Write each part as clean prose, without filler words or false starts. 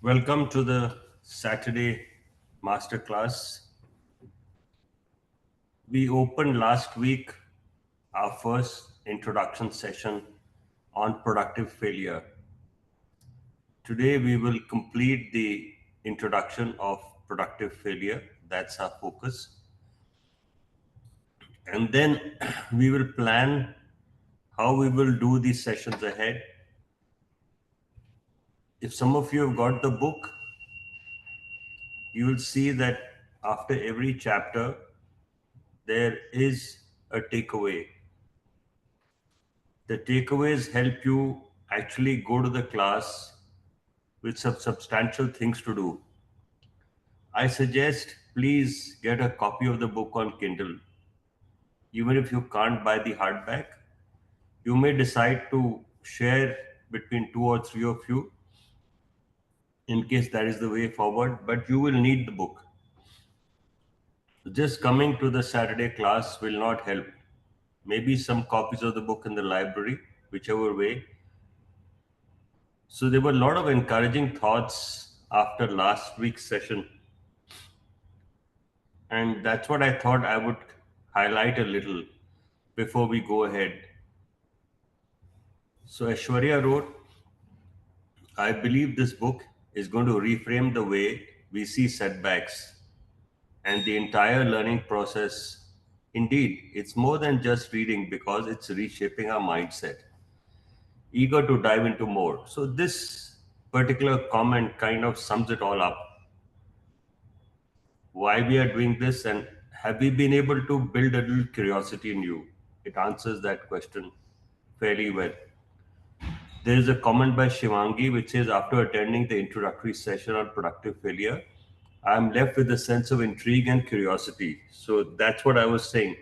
Welcome to the Saturday Masterclass. We opened last week our first introduction session on productive failure. Today we will complete the introduction of productive failure. That's our focus. And then we will plan how we will do these sessions ahead. If some of you have got the book, you will see that after every chapter, there is a takeaway. The takeaways help you actually go to the class with some substantial things to do. I suggest please get a copy of the book on Kindle. Even if you can't buy the hardback, you may decide to share between two or three of you in case that is the way forward, but you will need the book. Just coming to the Saturday class will not help. Maybe some copies of the book in the library, whichever way. So there were a lot of encouraging thoughts after last week's session. And that's what I thought I would highlight a little before we go ahead. So Aishwarya wrote, I believe this book is going to reframe the way we see setbacks and the entire learning process. Indeed, it's more than just reading because it's reshaping our mindset. Eager to dive into more. So this particular comment kind of sums it all up. Why we are doing this and have we been able to build a little curiosity in you? It answers that question fairly well. There is a comment by Shivangi which says, after attending the introductory session on productive failure, I'm left with a sense of intrigue and curiosity. So that's what I was saying,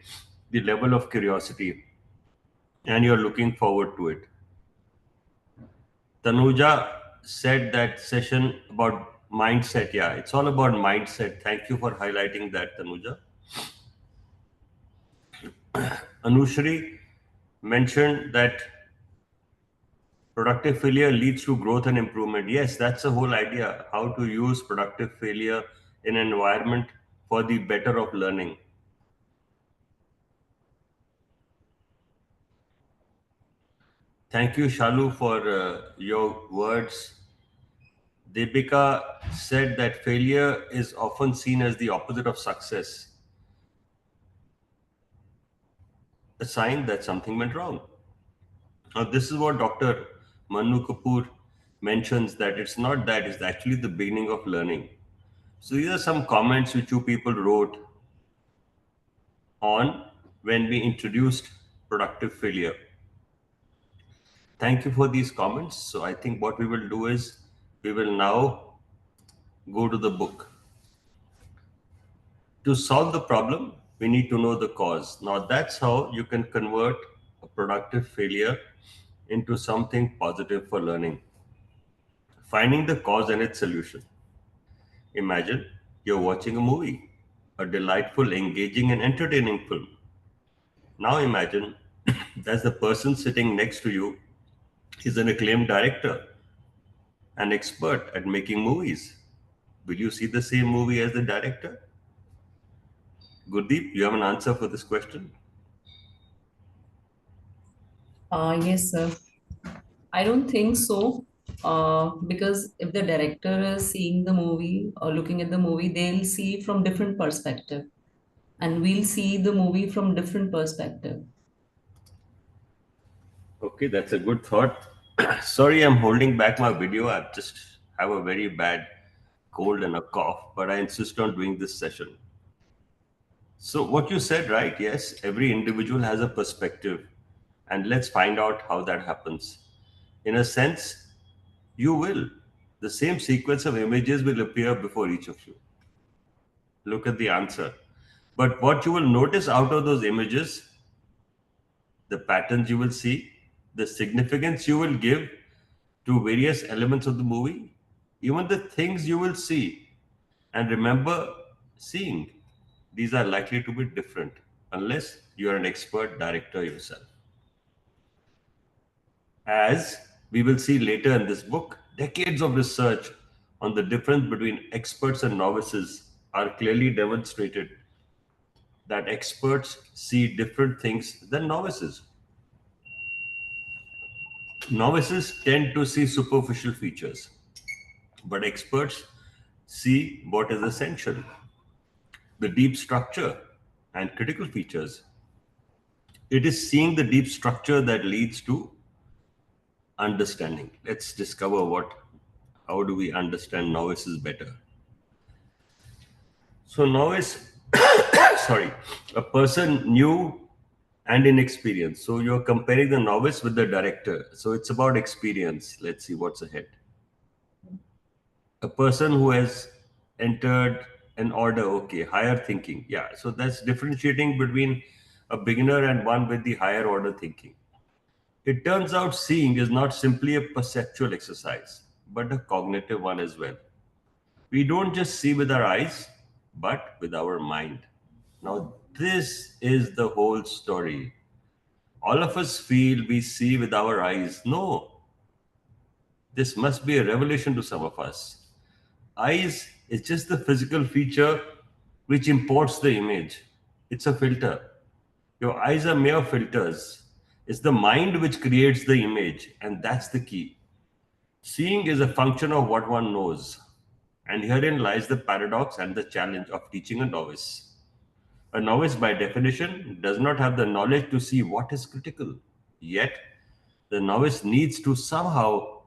the level of curiosity, and you're looking forward to it. Tanuja said that session about mindset. Yeah, it's all about mindset. Thank you for highlighting that, Tanuja. Anushri mentioned that productive failure leads to growth and improvement. Yes, that's the whole idea. How to use productive failure in an environment for the better of learning. Thank you, Shalu, for your words. Deepika said that failure is often seen as the opposite of success, a sign that something went wrong. Now, this is what Dr. Manu Kapoor mentions, that it's not that, it's actually the beginning of learning. So, these are some comments which you people wrote on when we introduced productive failure. Thank you for these comments. So, I think what we will do is we will now go to the book. To solve the problem, we need to know the cause. Now, that's how you can convert a productive failure into something positive for learning. Finding the cause and its solution. Imagine you're watching a movie, a delightful, engaging, and entertaining film. Now, imagine that the person sitting next to you is an acclaimed director, an expert at making movies. Will you see the same movie as the director? Gurdeep, you have an answer for this question? Yes, sir. I don't think so. Because if the director is seeing the movie or looking at the movie, they'll see from different perspective, and we'll see the movie from different perspective. Okay, that's a good thought. Sorry, I'm holding back my video. I just have a very bad cold and a cough, but I insist on doing this session. So, what you said, right? Yes, every individual has a perspective, and let's find out how that happens. In a sense, you will. The same sequence of images will appear before each of you. Look at the answer. But what you will notice out of those images, the patterns you will see, the significance you will give to various elements of the movie, even the things you will see and remember seeing, these are likely to be different unless you are an expert director yourself. As we will see later in this book, decades of research on the difference between experts and novices are clearly demonstrated that experts see different things than novices. Novices tend to see superficial features, but experts see what is essential, the deep structure and critical features. It is seeing the deep structure that leads to understanding. Let's discover how do we understand novices better. So, novice, sorry, a person new and inexperienced. So, you're comparing the novice with the director. So, it's about experience. Let's see what's ahead. A person who has entered an order, okay, higher thinking. Yeah, so that's differentiating between a beginner and one with the higher order thinking. It turns out seeing is not simply a perceptual exercise, but a cognitive one as well. We don't just see with our eyes, but with our mind. Now, this is the whole story. All of us feel we see with our eyes. No, this must be a revelation to some of us. Eyes is just the physical feature which imports the image. It's a filter. Your eyes are mere filters. It's the mind which creates the image, and that's the key. Seeing is a function of what one knows. And herein lies the paradox and the challenge of teaching a novice. A novice, by definition, does not have the knowledge to see what is critical. Yet, the novice needs to somehow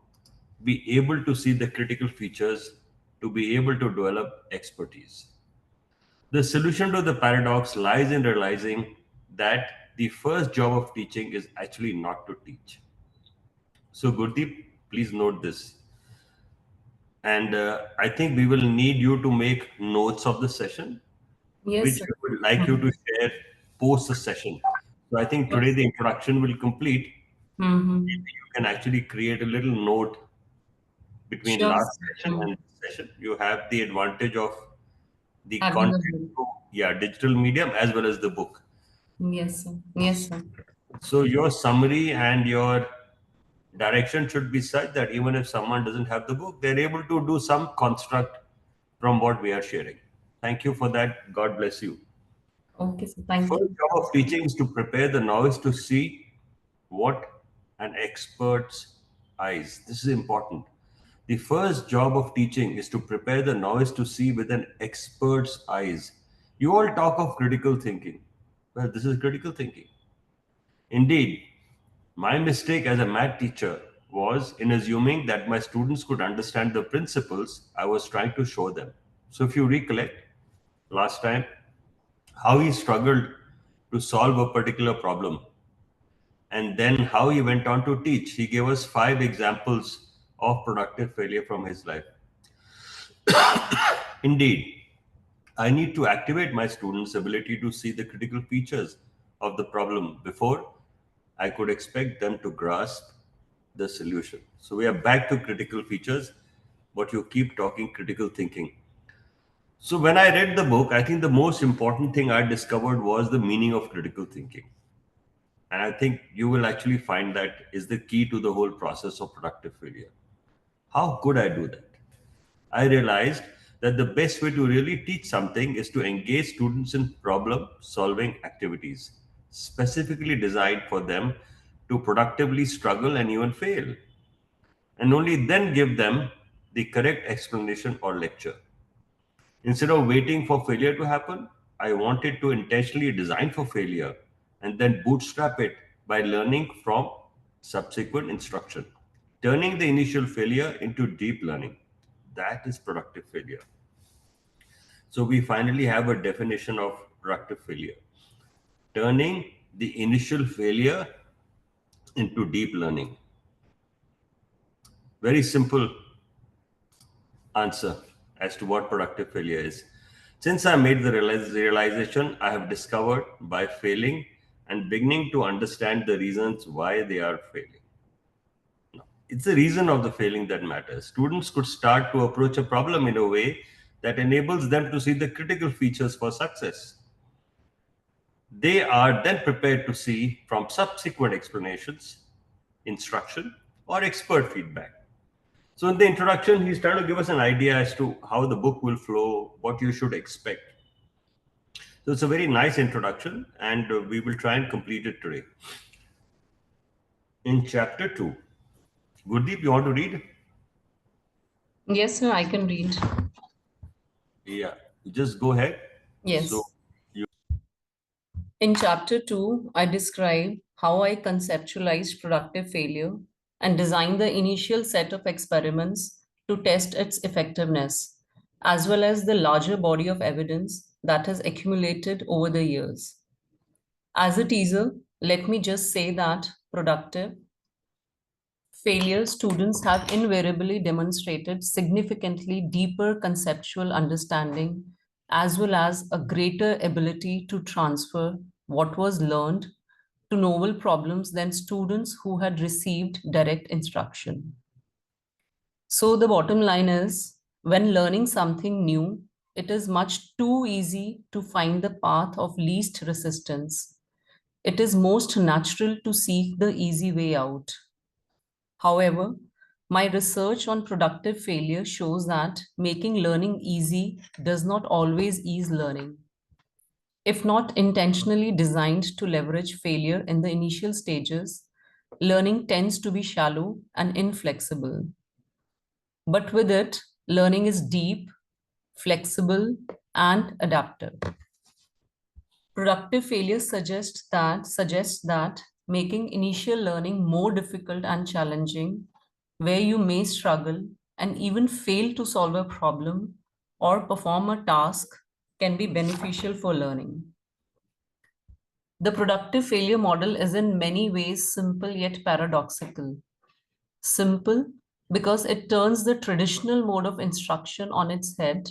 be able to see the critical features to be able to develop expertise. The solution to the paradox lies in realizing that the first job of teaching is actually not to teach. So, Gurdeep, please note this. And I think we will need you to make notes of the session, Yes, which sir. we would like you Mhm. to share post the session. So, I think today Yes. the introduction will complete. Mm-hmm. Maybe you can actually create a little note between Sure, last sir. session and this session. You have the advantage of the Having a content book. through, yeah, digital medium as well as the book. Yes, sir. Yes, sir. So your summary and your direction should be such that even if someone doesn't have the book, they're able to do some construct from what we are sharing. Thank you for that. God bless you. Okay, sir. The Thank first you. job of teaching is to prepare the novice to see what an expert's eyes. This is important. The first job of teaching is to prepare the novice to see with an expert's eyes. You all talk of critical thinking. Well, this is critical thinking. Indeed, my mistake as a math teacher was in assuming that my students could understand the principles I was trying to show them. So, if you recollect last time, how he struggled to solve a particular problem and then how he went on to teach. He gave us 5 examples of productive failure from his life. Indeed, I need to activate my students' ability to see the critical features of the problem before I could expect them to grasp the solution. So we are back to critical features, but you keep talking critical thinking. So when I read the book, I think the most important thing I discovered was the meaning of critical thinking. And I think you will actually find that is the key to the whole process of productive failure. How could I do that? I realized that the best way to really teach something is to engage students in problem solving activities, specifically designed for them to productively struggle and even fail, and only then give them the correct explanation or lecture. Instead of waiting for failure to happen, I wanted to intentionally design for failure and then bootstrap it by learning from subsequent instruction, turning the initial failure into deep learning. That is productive failure. So we finally have a definition of productive failure, turning the initial failure into deep learning. Very simple answer as to what productive failure is. Since I made the realization, I have discovered by failing and beginning to understand the reasons why they are failing. It's the reason of the failing that matters. Students could start to approach a problem in a way that enables them to see the critical features for success. They are then prepared to see from subsequent explanations, instruction, or expert feedback. So in the introduction, he's trying to give us an idea as to how the book will flow, what you should expect. So it's a very nice introduction, and we will try and complete it today. In chapter 2, Gurdeep, you want to read? Yes, sir, I can read. Yeah, just go ahead. So, Yes. you, In chapter 2, I describe how I conceptualized productive failure and designed the initial set of experiments to test its effectiveness, as well as the larger body of evidence that has accumulated over the years. As a teaser, let me just say that productive failure students have invariably demonstrated significantly deeper conceptual understanding as well as a greater ability to transfer what was learned to novel problems than students who had received direct instruction. So, the bottom line is when learning something new, it is much too easy to find the path of least resistance. It is most natural to seek the easy way out. However, my research on productive failure shows that making learning easy does not always ease learning. If not intentionally designed to leverage failure in the initial stages, learning tends to be shallow and inflexible. But with it, learning is deep, flexible, and adaptive. Productive failure suggests that making initial learning more difficult and challenging, where you may struggle and even fail to solve a problem or perform a task, can be beneficial for learning. The productive failure model is in many ways simple yet paradoxical. Simple because it turns the traditional mode of instruction on its head,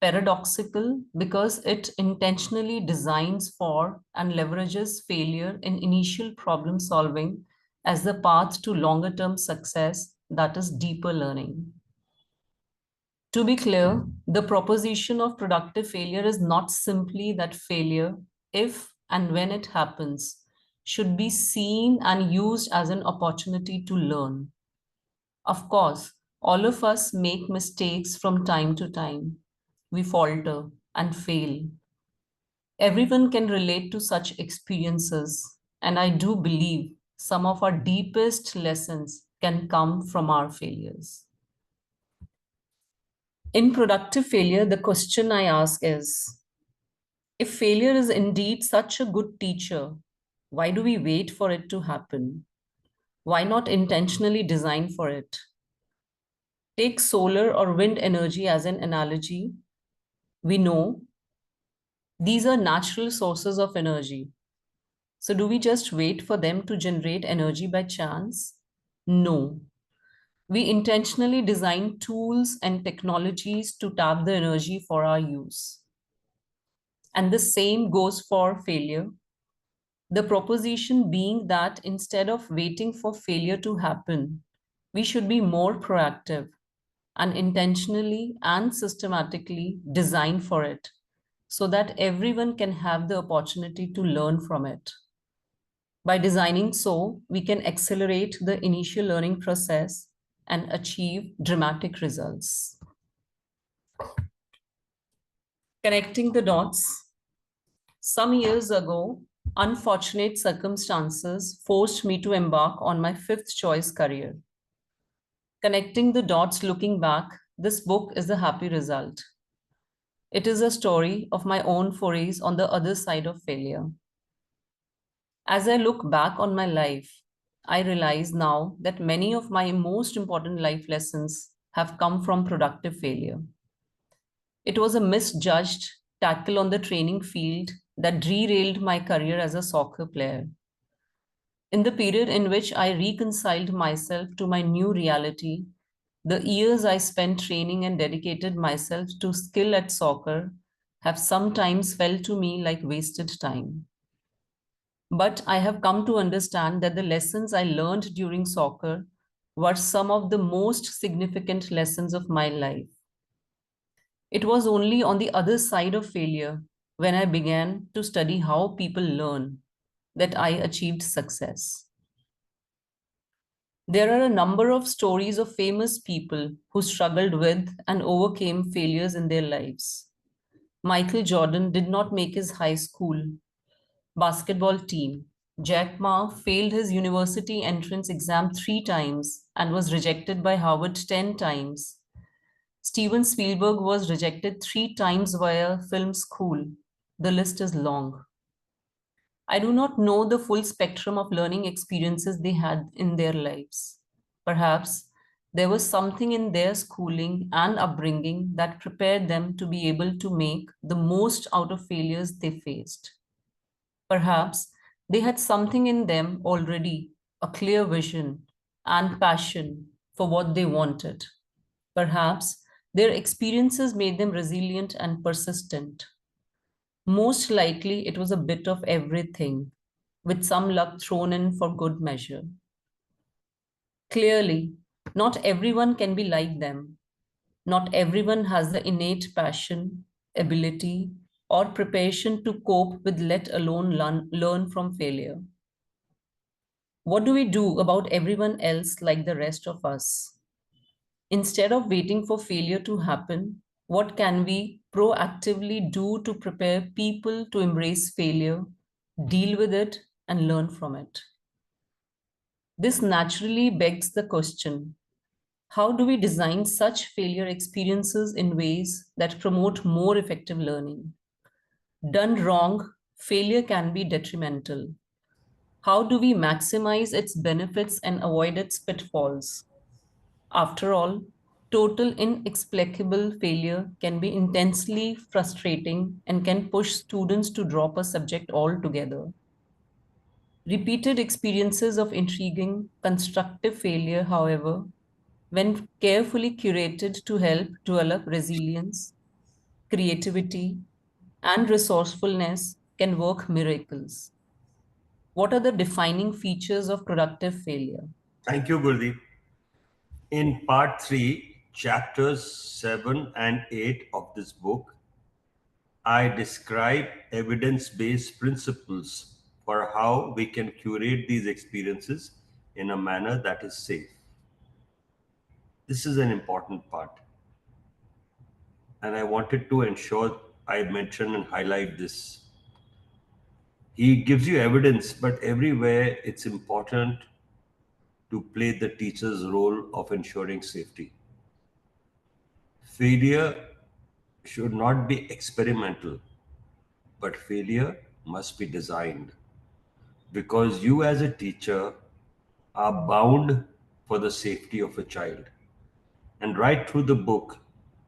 paradoxical because it intentionally designs for and leverages failure in initial problem solving as the path to longer term success, that is, deeper learning. To be clear, the proposition of productive failure is not simply that failure, if and when it happens, should be seen and used as an opportunity to learn. Of course, all of us make mistakes from time to time. We falter and fail. Everyone can relate to such experiences, and I do believe some of our deepest lessons can come from our failures. In productive failure, the question I ask is if failure is indeed such a good teacher, why do we wait for it to happen? Why not intentionally design for it? Take solar or wind energy as an analogy. We know these are natural sources of energy. So, do we just wait for them to generate energy by chance? No. We intentionally design tools and technologies to tap the energy for our use. And the same goes for failure. The proposition being that instead of waiting for failure to happen, we should be more proactive and intentionally and systematically design for it so that everyone can have the opportunity to learn from it. By designing so, we can accelerate the initial learning process and achieve dramatic results. Connecting the dots. Some years ago, unfortunate circumstances forced me to embark on my fifth choice career. Connecting the dots looking back, this book is a happy result. It is a story of my own forays on the other side of failure. As I look back on my life, I realize now that many of my most important life lessons have come from productive failure. It was a misjudged tackle on the training field that derailed my career as a soccer player. In the period in which I reconciled myself to my new reality, the years I spent training and dedicated myself to skill at soccer have sometimes felt to me like wasted time. But I have come to understand that the lessons I learned during soccer were some of the most significant lessons of my life. It was only on the other side of failure, when I began to study how people learn, that I achieved success. There are a number of stories of famous people who struggled with and overcame failures in their lives. Michael Jordan did not make his high school basketball team. Jack Ma failed his university entrance exam 3 times and was rejected by Harvard 10 times. Steven Spielberg was rejected 3 times via film school. The list is long. I do not know the full spectrum of learning experiences they had in their lives. Perhaps there was something in their schooling and upbringing that prepared them to be able to make the most out of failures they faced. Perhaps they had something in them already, a clear vision and passion for what they wanted. Perhaps their experiences made them resilient and persistent. Most likely, it was a bit of everything, with some luck thrown in for good measure. Clearly, not everyone can be like them. Not everyone has the innate passion, ability, or preparation to cope with, let alone learn from failure. What do we do about everyone else like the rest of us? Instead of waiting for failure to happen, what can we proactively do to prepare people to embrace failure, deal with it, and learn from it? This naturally begs the question: how do we design such failure experiences in ways that promote more effective learning? Done wrong, failure can be detrimental. How do we maximize its benefits and avoid its pitfalls? After all, total inexplicable failure can be intensely frustrating and can push students to drop a subject altogether. Repeated experiences of intriguing, constructive failure, however, when carefully curated to help develop resilience, creativity, and resourcefulness, can work miracles. What are the defining features of productive failure? Thank you, Gurdeep. In part 3, chapters 7 and 8 of this book, I describe evidence based principles for how we can curate these experiences in a manner that is safe. This is an important part, and I wanted to ensure I mention and highlight this. He gives you evidence, but everywhere it's important to play the teacher's role of ensuring safety. Failure should not be experimental, but failure must be designed because you, as a teacher, are bound for the safety of a child. And right through the book,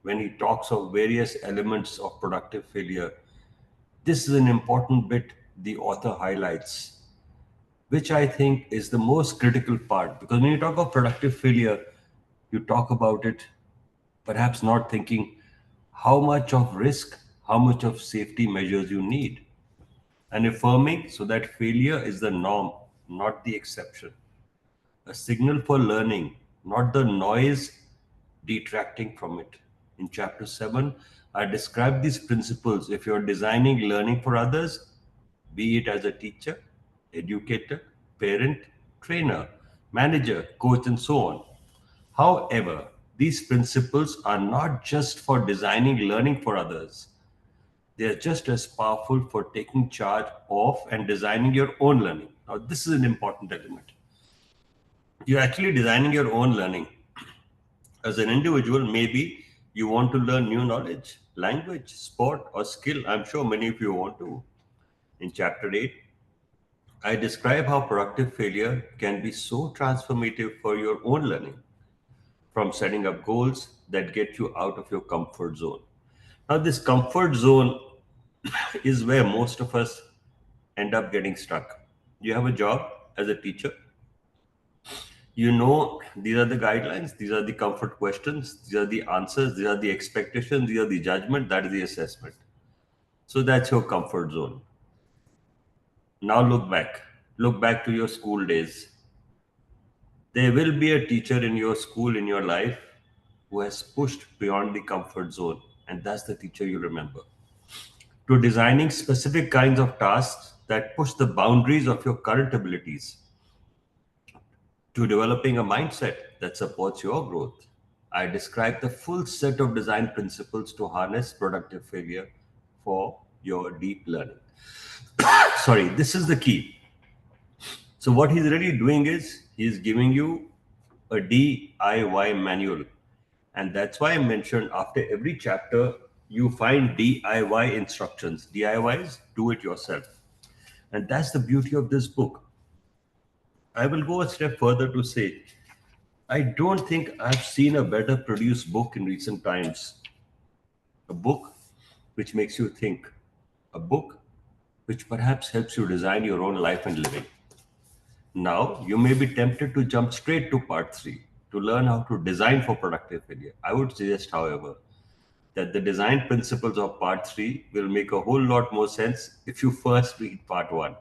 when he talks of various elements of productive failure, this is an important bit the author highlights, which I think is the most critical part. Because when you talk of productive failure, you talk about it perhaps not thinking how much of risk, how much of safety measures you need, and affirming so that failure is the norm, not the exception. A signal for learning, not the noise detracting from it. In chapter 7, I describe these principles if you're designing learning for others, be it as a teacher, educator, parent, trainer, manager, coach, and so on. However, these principles are not just for designing learning for others, they are just as powerful for taking charge of and designing your own learning. Now, this is an important element. You're actually designing your own learning. As an individual, maybe you want to learn new knowledge, language, sport, or skill. I'm sure many of you want to. In chapter 8, I describe how productive failure can be so transformative for your own learning, from setting up goals that get you out of your comfort zone. Now, this comfort zone is where most of us end up getting stuck. You have a job as a teacher. You know, these are the guidelines, these are the comfort questions, these are the answers, these are the expectations, these are the judgment, that is the assessment. So that's your comfort zone. Now look back. Look back to your school days. There will be a teacher in your school, in your life, who has pushed beyond the comfort zone, and that's the teacher you remember. To designing specific kinds of tasks that push the boundaries of your current abilities. to developing a mindset that supports your growth. I describe the full set of design principles to harness productive failure for your deep learning. Sorry, this is the key. So, what he's really doing is he's giving you a DIY manual. And that's why I mentioned after every chapter, you find DIY instructions. DIY is do it yourself. And that's the beauty of this book. I will go a step further to say I don't think I've seen a better produced book in recent times. A book which makes you think. A book which perhaps helps you design your own life and living. Now, you may be tempted to jump straight to part 3 to learn how to design for productive failure. I would suggest, however, that the design principles of part 3 will make a whole lot more sense if you first read part 1,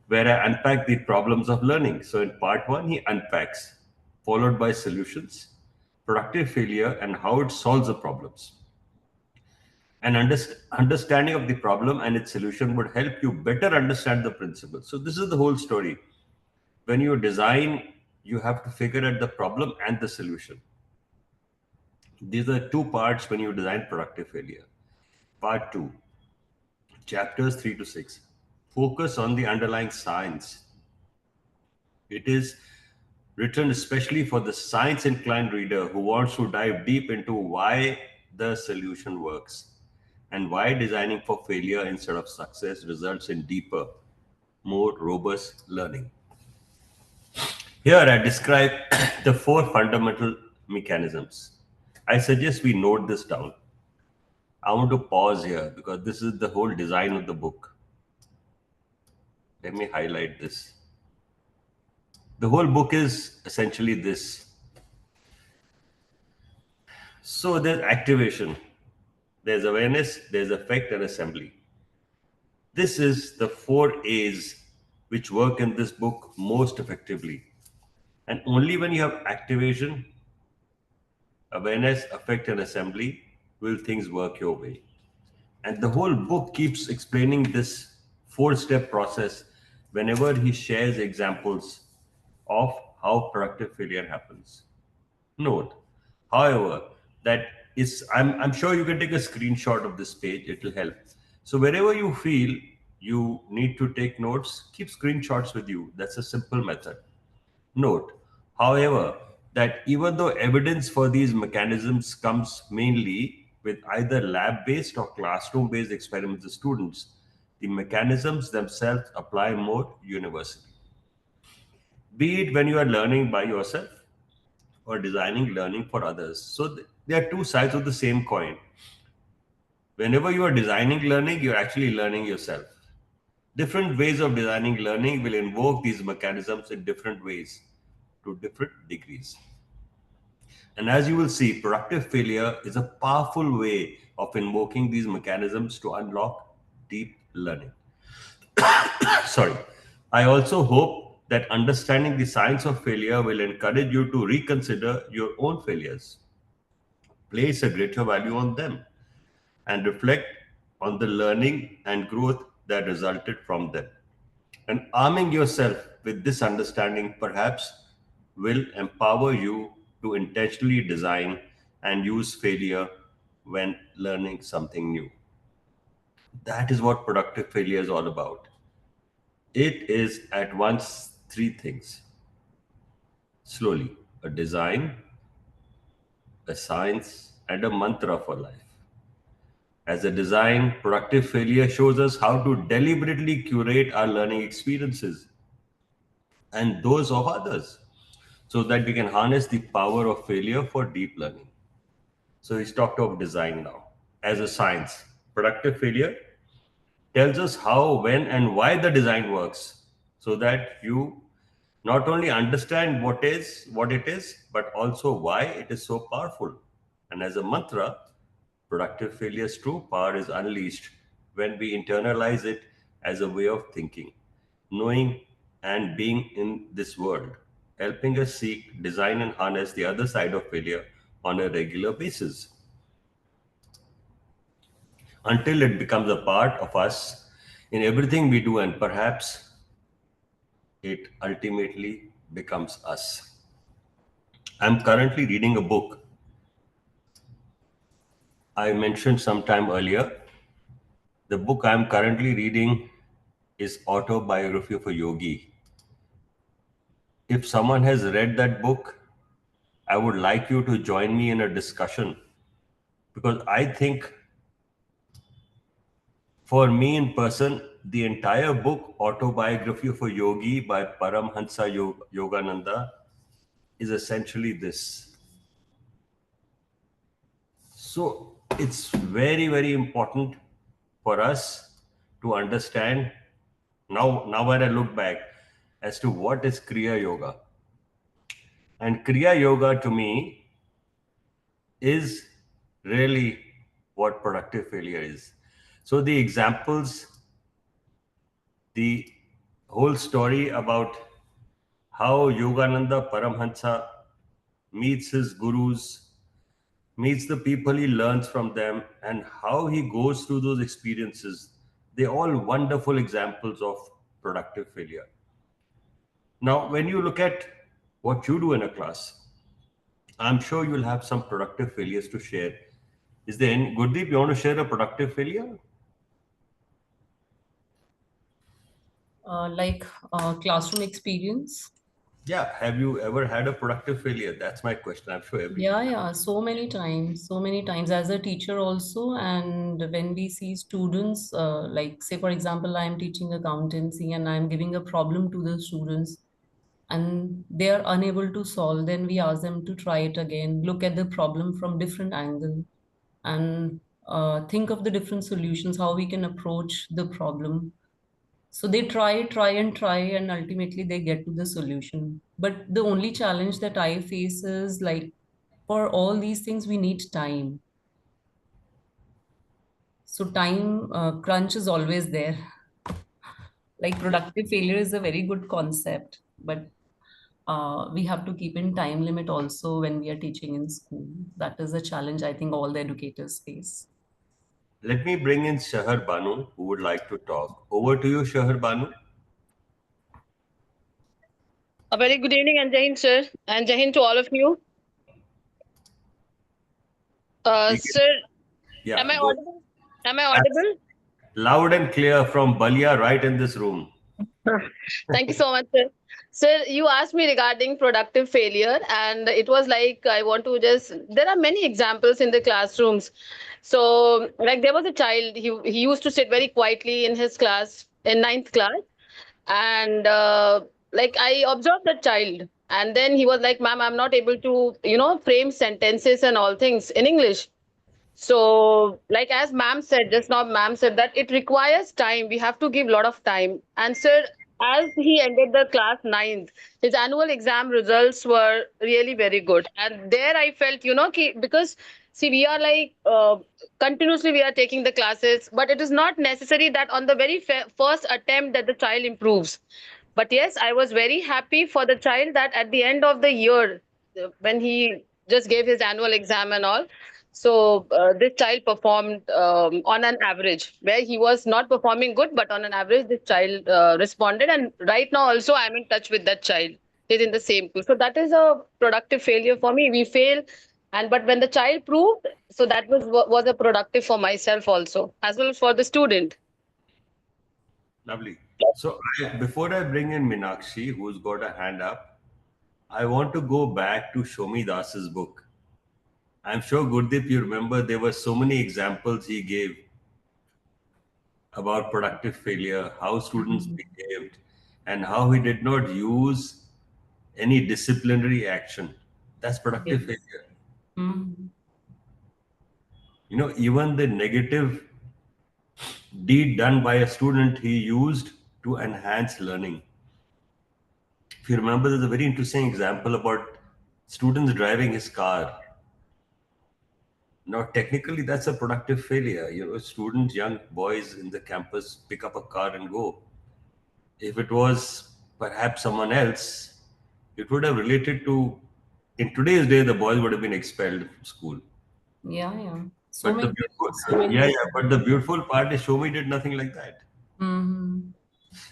where I unpack the problems of learning. So, in part 1, he unpacks, followed by solutions, productive failure, and how it solves the problems. An understanding of the problem and its solution would help you better understand the principle. So, this is the whole story. When you design, you have to figure out the problem and the solution. These are two parts when you design productive failure. Part 2, chapters 3 to 6, focus on the underlying science. It is written especially for the science inclined reader who wants to dive deep into why the solution works and why designing for failure instead of success results in deeper, more robust learning. Here I describe the four fundamental mechanisms. I suggest we note this down. I want to pause here because this is the whole design of the book. Let me highlight this. The whole book is essentially this. So there's activation, there's awareness, there's effect, and assembly. This is the four A's which work in this book most effectively. And only when you have activation, awareness, effect, and assembly will things work your way. And the whole book keeps explaining this four-step process whenever he shares examples of how productive failure happens. Note, however, that is I'm sure you can take a screenshot of this page, it will help. So wherever you feel you need to take notes, keep screenshots with you. That's a simple method. Note, however, that even though evidence for these mechanisms comes mainly with either lab based or classroom based experiments with students, the mechanisms themselves apply more universally. Be it when you are learning by yourself or designing learning for others. So there are two sides of the same coin. Whenever you are designing learning, you're actually learning yourself. Different ways of designing learning will invoke these mechanisms in different ways to different degrees. And as you will see, productive failure is a powerful way of invoking these mechanisms to unlock deep learning. Sorry. I also hope that understanding the science of failure will encourage you to reconsider your own failures, place a greater value on them, and reflect on the learning and growth that resulted from them. And arming yourself with this understanding perhaps will empower you to intentionally design and use failure when learning something new. That is what productive failure is all about. It is at once three things slowly: a design, a science, and a mantra for life. As a design, productive failure shows us how to deliberately curate our learning experiences and those of others so that we can harness the power of failure for deep learning. So he's talked of design now. As a science, productive failure tells us how, when, and why the design works so that you not only understand what it is, but also why it is so powerful. And as a mantra, productive failure's true power is unleashed when we internalize it as a way of thinking, knowing, and being in this world, helping us seek, design, and harness the other side of failure on a regular basis until it becomes a part of us in everything we do, and perhaps it ultimately becomes us. I'm currently reading a book I mentioned sometime earlier. The book I'm currently reading is Autobiography of a Yogi. If someone has read that book, I would like you to join me in a discussion because I think for me in person, the entire book, Autobiography of a Yogi by Paramhansa Yogananda, is essentially this. So it's very, very important for us to understand now when I look back as to what is Kriya Yoga. And Kriya Yoga to me is really what productive failure is. So the examples, the whole story about how Yogananda Paramhansa meets his gurus, meets the people he learns from them, and how he goes through those experiences. They're all wonderful examples of productive failure. Now, when you look at what you do in a class, I'm sure you'll have some productive failures to share. Is there any, Gurdeep, you want to share a productive failure? Like classroom experience. Yeah. Have you ever had a productive failure? That's my question. I'm sure everyone Yeah, has. yeah, so many times as a teacher also. And when we see students, like say for example, I'm teaching accountancy and I'm giving a problem to the students and they are unable to solve, then we ask them to try it again, look at the problem from different angle, and think of the different solutions, how we can approach the problem. So they try, and ultimately they get to the solution. But the only challenge that I face is like for all these things, we need time. So time crunch is always there. Like productive failure is a very good concept, but we have to keep in time limit also when we are teaching in school. That is a challenge I think all the educators face. Let me bring in Shahar Banu, who would like to talk. Over to you, Shahar Banu. A very good evening and Jahin, sir, and Jahin to all of you. You can, Sir, am yeah, I go. audible? Am I That's audible? loud and clear from Balia right in this room. Thank you so much, sir. Sir, you asked me regarding productive failure, and it was like I want to just. There are many examples in the classrooms. So, like there was a child. He used to sit very quietly in his class in ninth class, and like I observed the child, and then he was like, "Ma'am, I'm not able to, frame sentences and all things in English." So, like as ma'am said just now, ma'am said that it requires time. We have to give a lot of time. And sir, as he ended the class ninth, his annual exam results were really very good. And there I felt, because see, we are like continuously we are taking the classes, but it is not necessary that on the very first attempt that the child improves. But yes, I was very happy for the child that at the end of the year, when he just gave his annual exam and all, so this child performed on an average, where he was not performing good, but on an average, this child responded. And right now, also, I'm in touch with that child. He's in the same school. So that is a productive failure for me. We fail, and but when the child proved, so that was a productive for myself also, as well as for the student. Lovely. So before I bring in Minakshi, who's got a hand up, I want to go back to Shomi Das's book. I'm sure Gurdeep, you remember there were so many examples he gave about productive failure, how students Mhm. behaved, and how he did not use any disciplinary action. That's productive Yes. failure. Mhm. Even the negative deed done by a student he used to enhance learning. If you remember, there's a very interesting example about students driving his car. Now, technically, that's a productive failure. Students, young boys in the campus pick up a car and go. If it was perhaps someone else, it would have related to, in today's day, the boys would have been expelled from school. Yeah, yeah. So But the many, beautiful, so many yeah, yeah. But the examples. beautiful part is Shomi did nothing like that. Mm-hmm.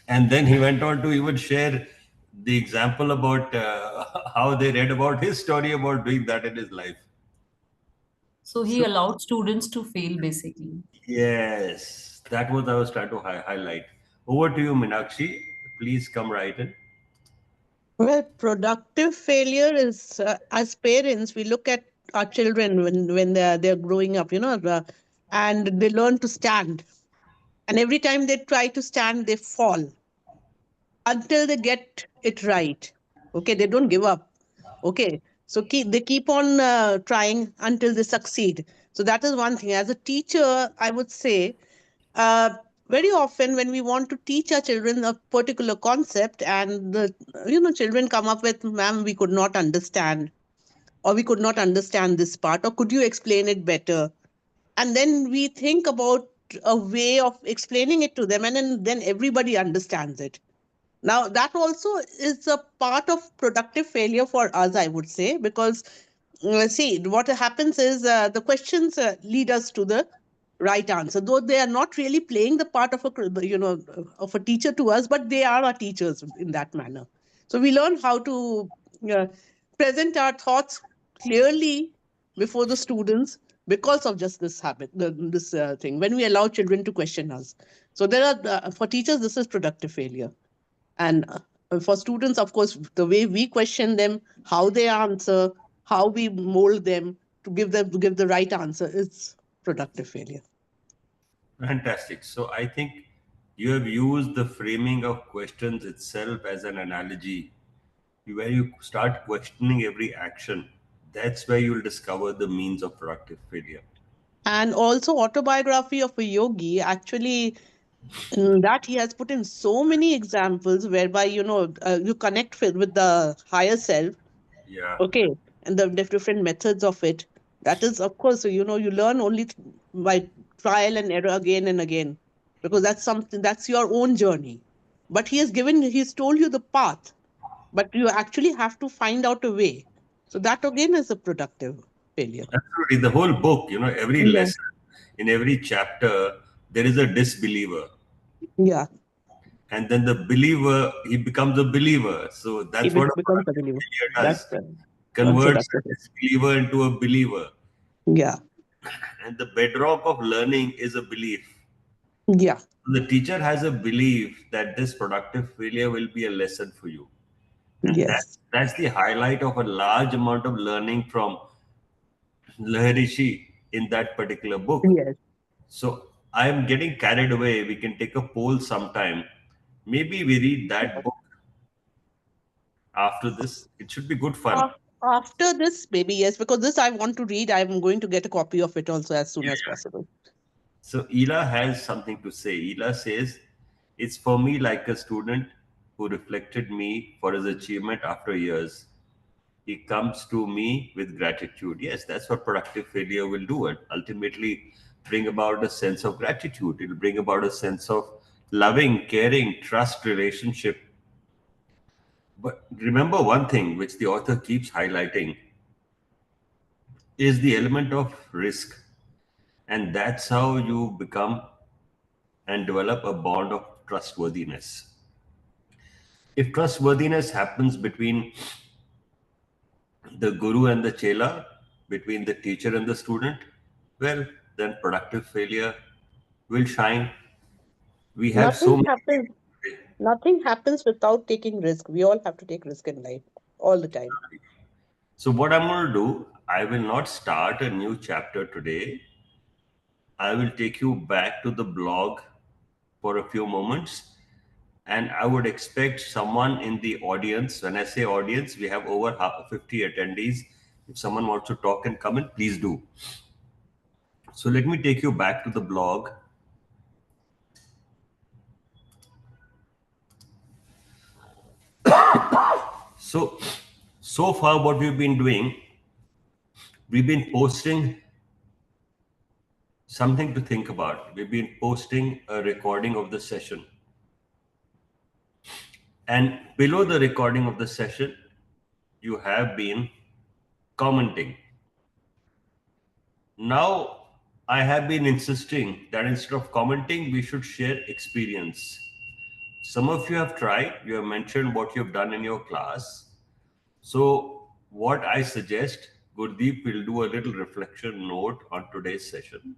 And then he went on to even share. the example about how they read about his story about doing that in his life. So he So, allowed students to fail basically. yes, that was I was trying to highlight. Over to you, Minakshi. Please come right in. Well, productive failure is, as parents, we look at our children when they're growing up, and they learn to stand. And every time they try to stand, they fall until they get it right. Okay, they don't give up. Okay, so they keep on trying until they succeed. So that is one thing. As a teacher, I would say, uh, very often when we want to teach our children a particular concept, and the children come up with, "Ma'am, we could not understand, or we could not understand this part, or could you explain it better?" And then we think about a way of explaining it to them, and then everybody understands it. Now, that also is a part of productive failure for us, I would say, because see, what happens is the questions lead us to the right answer, though they are not really playing the part of of a teacher to us, but they are our teachers in that manner. So we learn how to uh, present our thoughts clearly before the students because of just this habit, this thing. When we allow children to question us, so there are for teachers, this is productive failure. And for students, of course, the way we question them, how they answer, how we mold them to give the right answer is productive failure. Fantastic. So I think you have used the framing of questions itself as an analogy. Where you start questioning every action, that's where you'll discover the means of productive failure. And also, autobiography of a yogi, actually, in that he has put in so many examples whereby you connect with the higher self. Yeah, Okay, and the different methods of it. That is, of course, you learn only by trial and error again and again, because that's something that's your own journey. But he's told you the path, but you actually have to find out a way. So that again is a productive failure. absolutely. The whole book, every Yeah, lesson, in every chapter, there is a disbeliever. yeah. And then the believer, he becomes a believer. So He that's what a becomes a productive believer. failure That's does. a Converts productive. a disbeliever into a believer. Yeah, And the bedrock of learning is a belief. yeah, The teacher has a belief that this productive failure will be a lesson for you. And yes, that's the highlight of a large amount of learning from Lahirishi in that particular book. yes. So I'm getting carried away. We can take a poll sometime. Maybe we read that book after this. It should be good fun. After this, maybe yes, because this I want to read. I'm going to get a copy of it also as soon Yeah, as yeah. possible. So Ela has something to say. Ela says, it's for me like a student who reflected me for his achievement after years. He comes to me with gratitude. Yes, that's what productive failure will do. And ultimately bring about a sense of gratitude. It'll bring about a sense of loving, caring, trust relationship. But remember one thing which the author keeps highlighting is the element of risk. And that's how you become and develop a bond of trustworthiness. If trustworthiness happens between the guru and the chela, between the teacher and the student, well, then productive failure will shine. We have so Nothing many happens. people today. Nothing happens without taking risk. We all have to take risk in life all the time. So, what I'm going to do, I will not start a new chapter today. I will take you back to the blog for a few moments. And I would expect someone in the audience. When I say audience, we have over 50 attendees. If someone wants to talk and come in, please do. So let me take you back to the blog. So, so far, what we've been doing, we've been posting something to think about. We've been posting a recording of the session. And below the recording of the session, you have been commenting. Now, I have been insisting that instead of commenting, we should share experience. Some of you have tried, you have mentioned what you've done in your class. So, what I suggest, Gurdeep will do a little reflection note on today's session.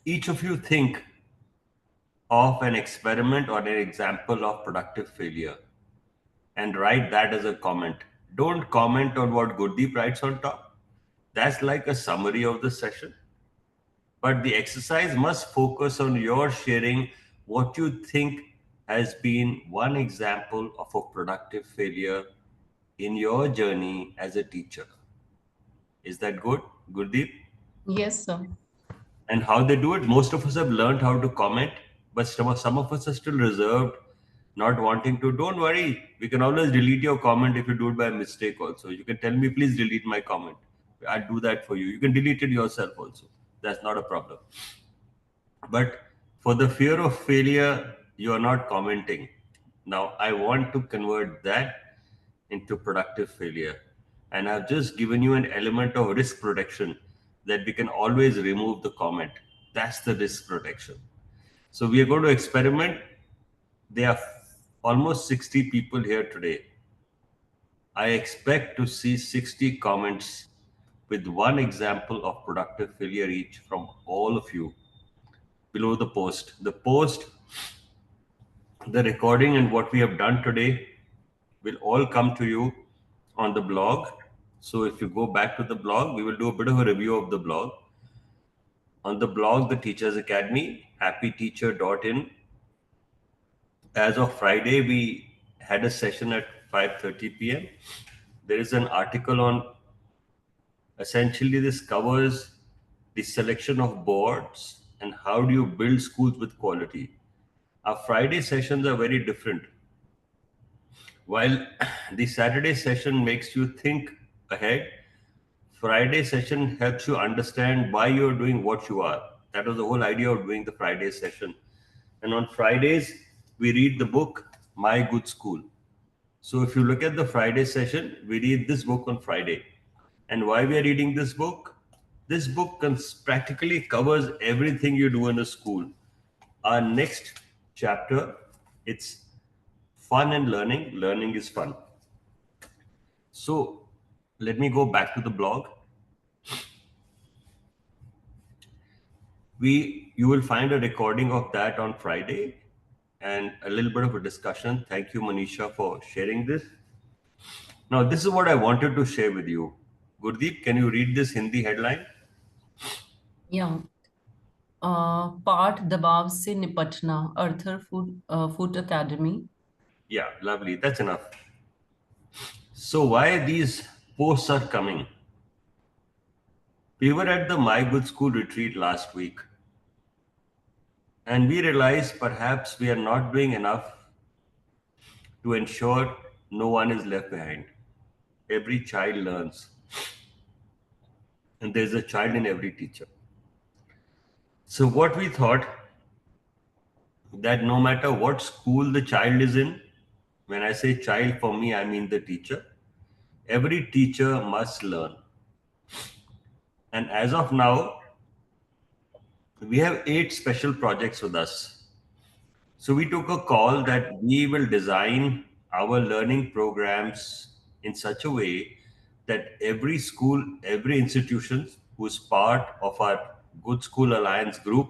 Each of you think of an experiment or an example of productive failure and write that as a comment. Don't comment on what Gurdeep writes on top. That's like a summary of the session. But the exercise must focus on your sharing what you think has been one example of a productive failure in your journey as a teacher. Is that good, Gurdeep? Yes, sir. And how they do it, most of us have learned how to comment, but some of us are still reserved, not wanting to. Don't worry, we can always delete your comment if you do it by mistake also. You can tell me, please delete my comment. I'll do that for you. You can delete it yourself also. That's not a problem. But for the fear of failure, you are not commenting. Now, I want to convert that into productive failure. And I've just given you an element of risk protection that we can always remove the comment. That's the risk protection. So we are going to experiment. There are almost 60 people here today. I expect to see 60 comments with one example of productive failure each from all of you below the post. The post, the recording, and what we have done today will all come to you on the blog. So if you go back to the blog, we will do a bit of a review of the blog. On the blog, the Teachers Academy, happyteacher.in. As of Friday, we had a session at 5:30 p.m. There is an article on, essentially this covers the selection of boards and how do you build schools with quality. Our Friday sessions are very different. While the Saturday session makes you think ahead, Friday session helps you understand why you're doing what you are. That was the whole idea of doing the Friday session. And on Fridays, we read the book, My Good School. So if you look at the Friday session, we read this book on Friday. And why we are reading this book? This book practically covers everything you do in a school. Our next chapter, it's fun and learning. Learning is fun. So let me go back to the blog. You will find a recording of that on Friday and a little bit of a discussion. Thank you, Manisha, for sharing this. Now, this is what I wanted to share with you. Gurdeep, can you read this Hindi headline? Yeah. पाठ दबाव से निपटना, Arthur food academy. Yeah, lovely. That's enough. So why these posts are coming? We were at the My Good School retreat last week, and we realized perhaps we are not doing enough to ensure no one is left behind. Every child learns, and there's a child in every teacher. So what we thought, that no matter what school the child is in, when I say child, for me, I mean the teacher, every teacher must learn. And as of now, we have 8 special projects with us. So we took a call that we will design our learning programs in such a way that every school, every institution who's part of our Good School Alliance group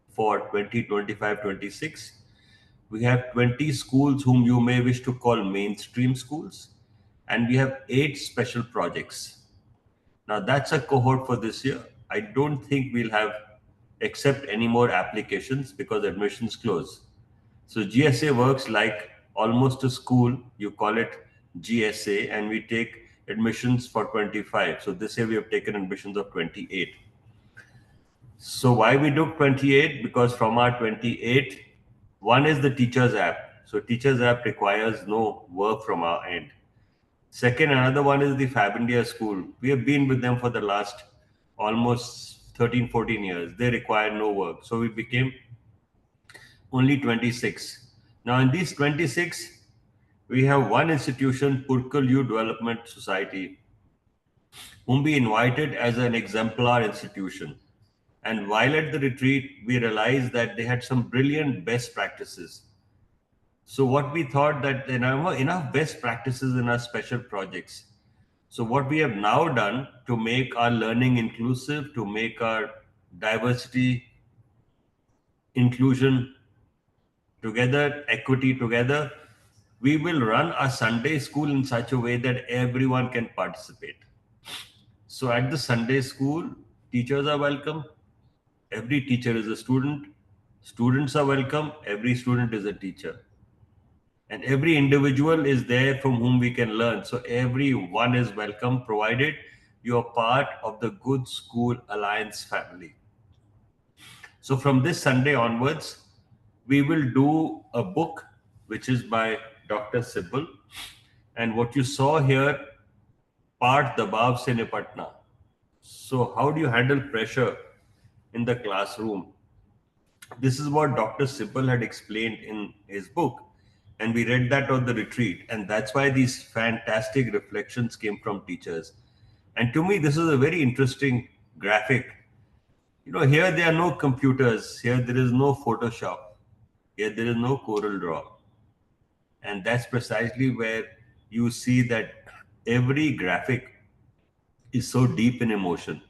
for 2025-26, we have 20 schools whom you may wish to call mainstream schools, and we have 8 special projects. Now that's a cohort for this year. I don't think we'll have accept any more applications because admissions close. So GSA works like almost a school. You call it GSA, and we take admissions for 25. So this year we have taken admissions of 28. So why we took 28? Because from our 28, one is the teachers app. So teachers app requires no work from our end. Second, another one is the Fab India School. We have been with them for the last almost 13, 14 years. They require no work. So we became only 26. Now in these 26, we have one institution, Purkal Youth Development Society, whom we invited as an exemplar institution. And while at the retreat, we realized that they had some brilliant best practices. So what we thought that there are enough best practices in our special projects. So what we have now done to make our learning inclusive, to make our diversity, inclusion together, equity together, we will run a Sunday school in such a way that everyone can participate. So at the Sunday school, teachers are welcome. Every teacher is a student. Students are welcome. Every student is a teacher. And every individual is there from whom we can learn. So everyone is welcome, provided you are part of the Good School Alliance family. So from this Sunday onwards, we will do a book which is by Dr. Sibbal. And what you saw here, part Dabav Se Nipatna. So how do you handle pressure in the classroom? This is what Dr. Sibbal had explained in his book. And we read that on the retreat. And that's why these fantastic reflections came from teachers. And to me, this is a very interesting graphic. You know, here there are no computers. Here there is no Photoshop. Here there is no Corel Draw. And that's precisely where you see that every graphic is so deep in emotion.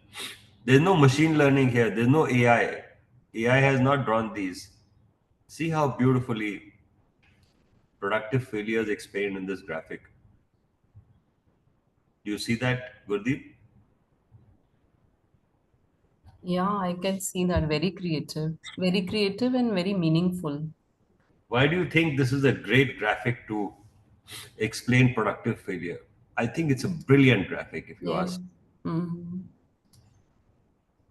There's no machine learning here. There's no AI. AI has not drawn these. See how beautifully productive failure is explained in this graphic. Do you see that, Gurdeep? Yeah, I can see that. Very creative and very meaningful. Why do you think this is a great graphic to explain productive failure? I think it's a brilliant graphic, if you Yeah. ask. Mhm.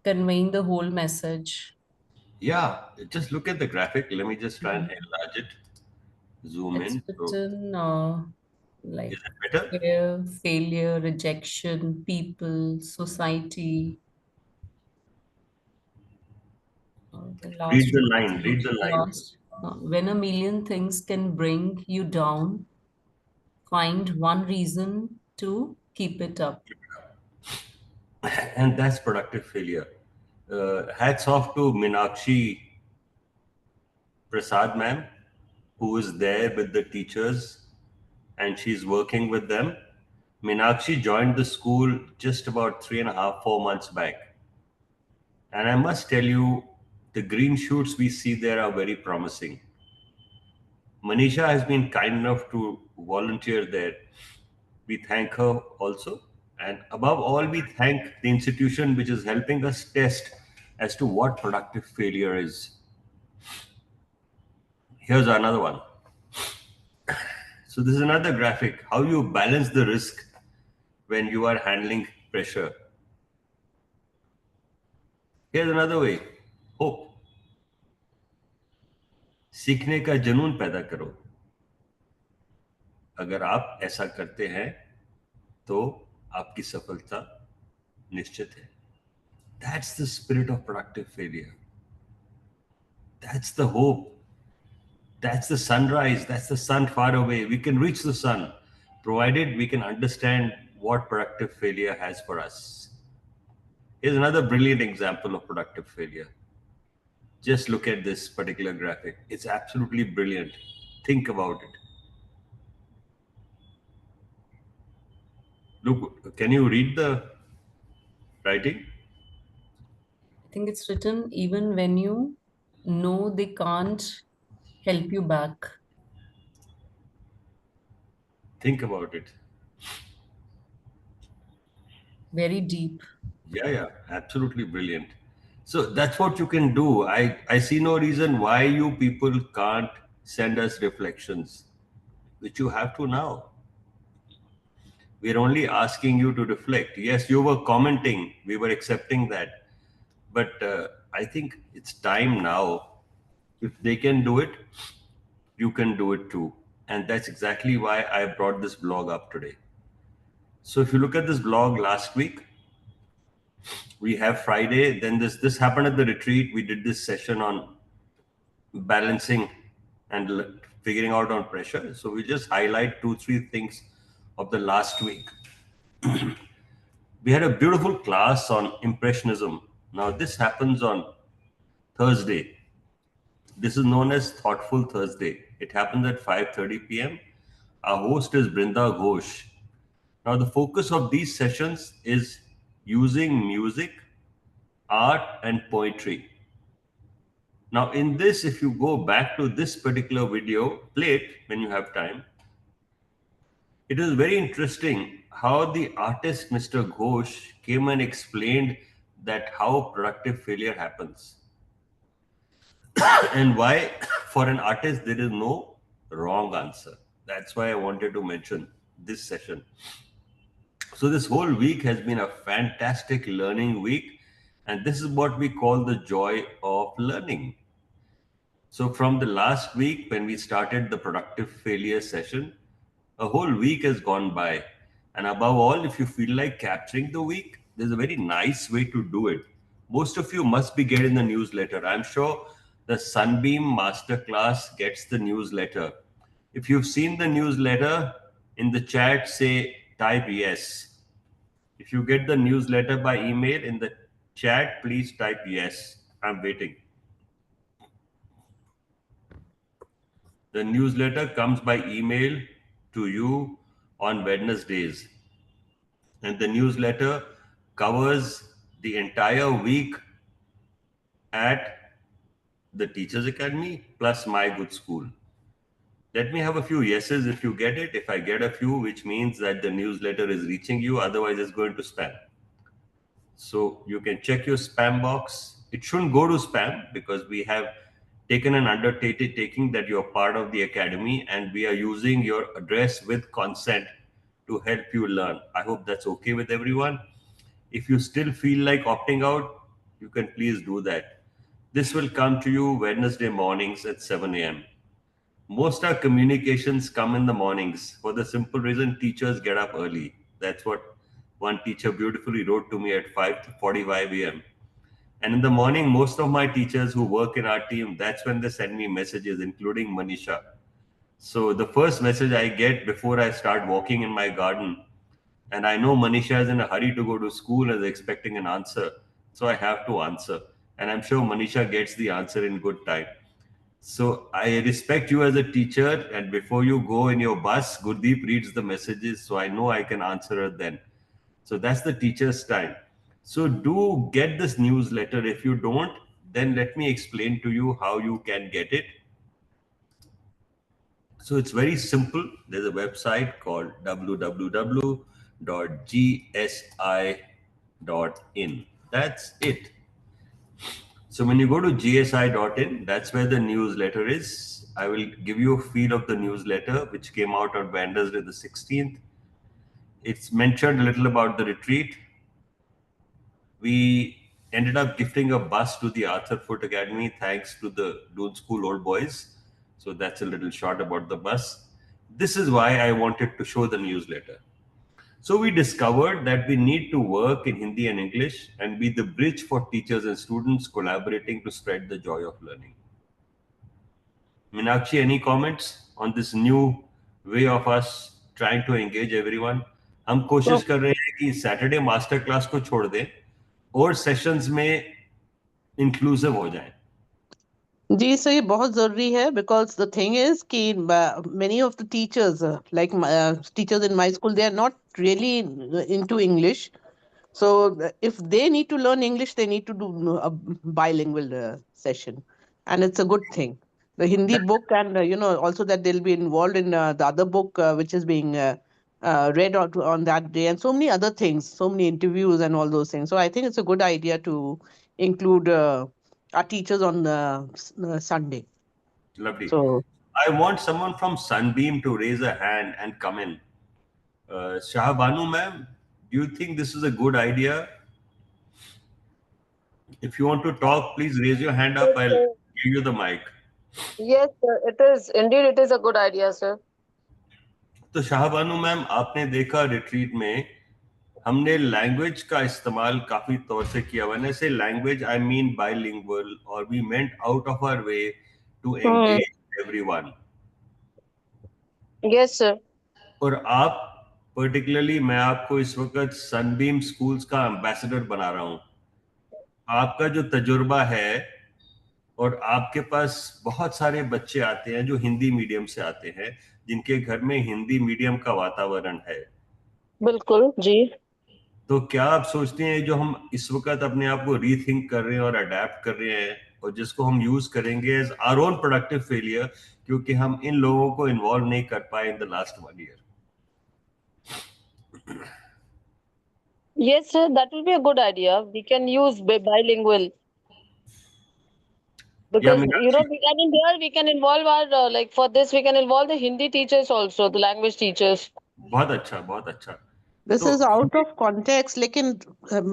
Conveying the whole message. Yeah, just look at the graphic. Let me just try and Mhm. enlarge it, zoom It's in. So, written like is it better? fear, failure, rejection, people, society. The last Read the one is line, read the line. last. When a million things can bring you down, find one reason to keep it up. And that's productive failure. Hats off to Minakshi Prasad ma'am, who is there with the teachers and she's working with them. Minakshi joined the school just about 3.5, 4 months back. And I must tell you, the green shoots we see there are very promising. Manisha has been kind enough to volunteer there. We thank her also. And above all, we thank the institution which is helping us test as to what productive failure is. Here's another one. So, this is another graphic how you balance the risk when you are handling pressure. Here's another way hope. सीखने का जुनून पैदा करो. अगर आप ऐसा करते हैं तो आपकी सफलता निश्चित है. That's the spirit of productive failure. That's the hope. That's the sunrise. That's the sun far away. We can reach the sun, provided we can understand what productive failure has for us. Here's another brilliant example of productive failure. Just look at this particular graphic. It's absolutely brilliant. Think about it. Look, can you read the writing? I think it's written even when you know they can't help you back. Think about it. Very deep. Yeah, yeah, absolutely brilliant. So that's what you can do. I see no reason why you people can't send us reflections, which you have to now. We're only asking you to reflect. Yes, you were commenting, we were accepting that. But I think it's time now. If they can do it, you can do it too. And that's exactly why I brought this blog up today. So if you look at this blog last week, we have Friday, then this happened at the retreat. We did this session on balancing and figuring out on pressure. So we just highlight two, three things of the last week. We had a beautiful class on impressionism. Now this happens on Thursday. This is known as Thoughtful Thursday. It happens at 5:30 p.m. Our host is Brinda Ghosh. Now, the focus of these sessions is using music, art, and poetry. Now, in this, if you go back to this particular video, play it when you have time. It is very interesting how the artist Mr. Ghosh came and explained that how productive failure happens and why for an artist there is no wrong answer. That's why I wanted to mention this session. So this whole week has been a fantastic learning week, and this is what we call the joy of learning. So from the last week when we started the productive failure session, a whole week has gone by. And above all, if you feel like capturing the week, there's a very nice way to do it. Most of you must be getting the newsletter. I'm sure the Sunbeam Masterclass gets the newsletter. If you've seen the newsletter, in the chat, say type yes. If you get the newsletter by email, in the chat, please type yes. I'm waiting. The newsletter comes by email to you on Wednesdays. And the newsletter covers the entire week at the Teachers Academy plus My Good School. Let me have a few yeses if you get it. If I get a few, which means that the newsletter is reaching you, otherwise it's going to spam. So you can check your spam box. It shouldn't go to spam because we have taken an undertaking that you're part of the academy and we are using your address with consent to help you learn. I hope that's okay with everyone. If you still feel like opting out, you can please do that. This will come to you Wednesday mornings at 7 a.m. Most our communications come in the mornings for the simple reason teachers get up early. That's what one teacher beautifully wrote to me at 5:45 a.m. And in the morning, most of my teachers who work in our team, that's when they send me messages, including Manisha. So the first message I get before I start walking in my garden, and I know Manisha is in a hurry to go to school and is expecting an answer. So I have to answer. And I'm sure Manisha gets the answer in good time. So I respect you as a teacher. And before you go in your bus, Gurdeep reads the messages. So I know I can answer her then. So that's the teacher's time. So do get this newsletter. If you don't, then let me explain to you how you can get it. So it's very simple. There's a website called www.gsi.in. That's it. So when you go to gsi.in, that's where the newsletter is. I will give you a feel of the newsletter, which came out on Wednesday the 16th. It's mentioned a little about the retreat. We ended up gifting a bus to the Arthur Foot Academy thanks to the Doon School Old Boys. So that's a little short about the bus. This is why I wanted to show the newsletter. So we discovered that we need to work in Hindi and English and be the bridge for teachers and students collaborating to spread the joy of learning. Meenakshi, any comments on this new way of us trying to engage everyone? हम कोशिश कर रहे हैं कि Saturday master class को छोड़ दें और सेशंस में इंक्लूसिव हो जाएं. जी सर ये बहुत जरूरी है बिकॉज द थिंग इज कि many of the teachers like teachers in my school they are not really into English. So if they need to learn English, they need to do a bilingual session, and it's a good thing. The Hindi book, and also that they'll be involved in the other book which is being read on that day, and so many other things, so many interviews and all those things. So I think it's a good idea to include our teachers on Sunday. Lovely. So I want someone from Sunbeam to raise a hand and come in. Shahabanu ma'am, do you think this is a good idea? If you want to talk, please raise your hand up. Yes, I'll sir. give you the mic. Yes, sir. It is. Indeed, it is a good idea, sir. तो Shahbano ma'am, आपने देखा retreat में हमने language का इस्तेमाल काफी तौर से किया. When I say language, I mean bilingual, और we went out of our way to Hmm. Engage everyone. Yes, sir. और आप पर्टिकुलरली, मैं आपको इस वक्त सनबीम स्कूल्स का एम्बेसडर बना रहा हूं. आपका जो तजुर्बा है और आपके पास बहुत सारे बच्चे आते हैं जो हिंदी मीडियम से आते हैं, जिनके घर में हिंदी मीडियम का वातावरण है। बिल्कुल जी। तो क्या आप सोचते हैं जो हम इस वक्त अपने आप को रीथिंक कर रहे हैं और अडेप्ट कर रहे हैं, और जिसको हम यूज करेंगे as our own productive failure, क्योंकि हम इन लोगों को इन्वॉल्व नहीं कर पाए in the last 1 year? Yes, sir, that will be a good idea. We can use bilingual, या because Meenakshi, we can in there we can involve our like for this we can involve the Hindi teachers also, the language teachers. बहुत अच्छा, बहुत अच्छा। This तो is out of context, lekin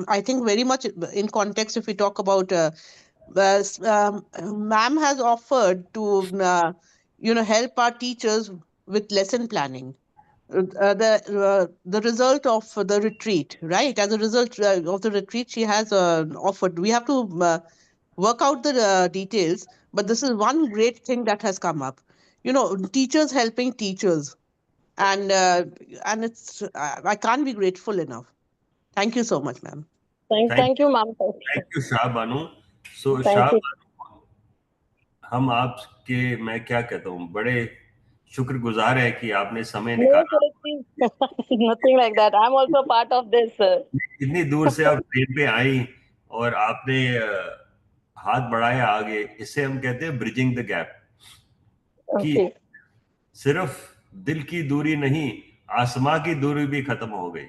I think very much in context if we talk about ma'am has offered to help our teachers with lesson planning. The result of the retreat, right? As a result of the retreat, she has offered. We have to work out the details, but this is one great thing that has come up. Teachers helping teachers, and it's I can't be grateful enough. Thank you so much, ma'am. Thank Thank you, ma'am. Thank you Shah Banu. So Thank Shah you. बानू, हम आपके, मैं क्या कहता हूँ, बड़े शुक्रगुजार है कि आपने समय No, निकाला। sir, please. Nothing like that. I'm also part of this, sir. इतनी दूर से आप ट्रेन पे आई और आपने हाथ बढ़ाया आगे, इसे हम कहते हैं ब्रिजिंग द गैप। कि Okay. सिर्फ दिल की दूरी नहीं, आसमां की दूरी भी खत्म हो गई।